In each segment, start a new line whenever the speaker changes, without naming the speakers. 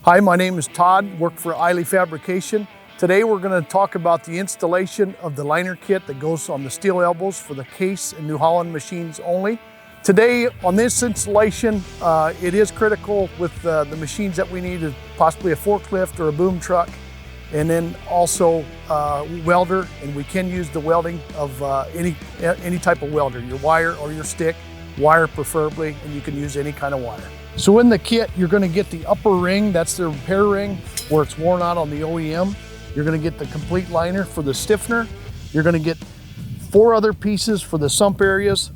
Hi, my name is Todd, work for Ihle Fabrication. Today we're going to talk about the installation of the liner kit that goes on the steel elbows for the Case and New Holland machines only. Today on this installation, it is critical with the machines that we need, possibly a forklift or a boom truck, and then also welder, and we can use the welding of any type of welder, your wire or your stick, wire preferably, and you can use any kind of wire. So in the kit, you're going to get the upper ring, that's the repair ring, where it's worn out on the OEM. You're going to get the complete liner for the stiffener. You're going to get 4 other pieces for the sump areas,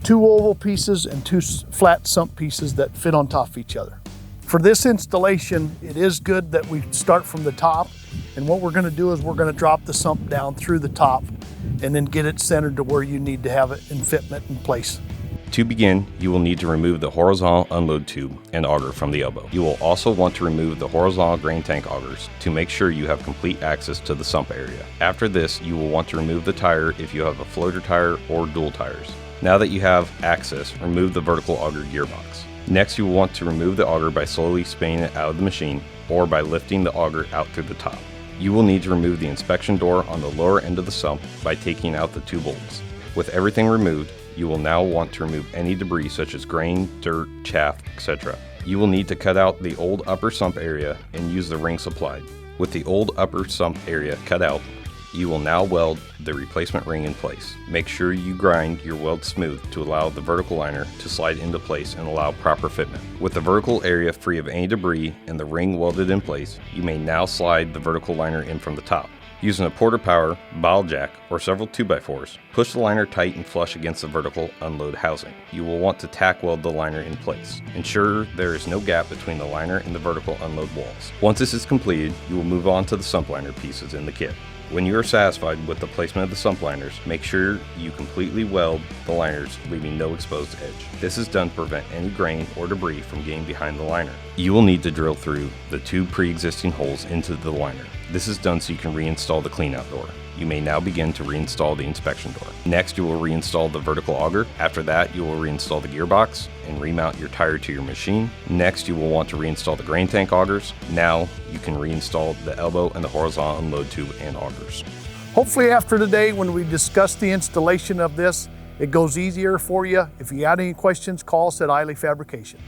2 oval pieces and 2 flat sump pieces that fit on top of each other. For this installation, it is good that we start from the top, and what we're going to do is we're going to drop the sump down through the top and then get it centered to where you need to have it in fitment in place.
To begin, you will need to remove the horizontal unload tube and auger from the elbow. You will also want to remove the horizontal grain tank augers to make sure you have complete access to the sump area. After this, you will want to remove the tire if you have a floater tire or dual tires. Now that you have access, remove the vertical auger gearbox. Next, you will want to remove the auger by slowly spinning it out of the machine or by lifting the auger out through the top. You will need to remove the inspection door on the lower end of the sump by taking out the 2 bolts. With everything removed, you will now want to remove any debris such as grain, dirt, chaff, etc. You will need to cut out the old upper sump area and use the ring supplied. With the old upper sump area cut out, you will now weld the replacement ring in place. Make sure you grind your weld smooth to allow the vertical liner to slide into place and allow proper fitment. With the vertical area free of any debris and the ring welded in place, you may now slide the vertical liner in from the top. Using a Porter Power, ball jack, or several 2x4s, push the liner tight and flush against the vertical unload housing. You will want to tack weld the liner in place. Ensure there is no gap between the liner and the vertical unload walls. Once this is completed, you will move on to the sump liner pieces in the kit. When you are satisfied with the placement of the sump liners, make sure you completely weld the liners, leaving no exposed edge. This is done to prevent any grain or debris from getting behind the liner. You will need to drill through the 2 pre-existing holes into the liner. This is done so you can reinstall the cleanout door. You may now begin to reinstall the inspection door. Next, you will reinstall the vertical auger. After that, you will reinstall the gearbox and remount your tire to your machine. Next, you will want to reinstall the grain tank augers. Now, you can reinstall the elbow and the horizontal unload tube and augers.
Hopefully after today, when we discuss the installation of this, it goes easier for you. If you got any questions, call us at Ihle Fabrication.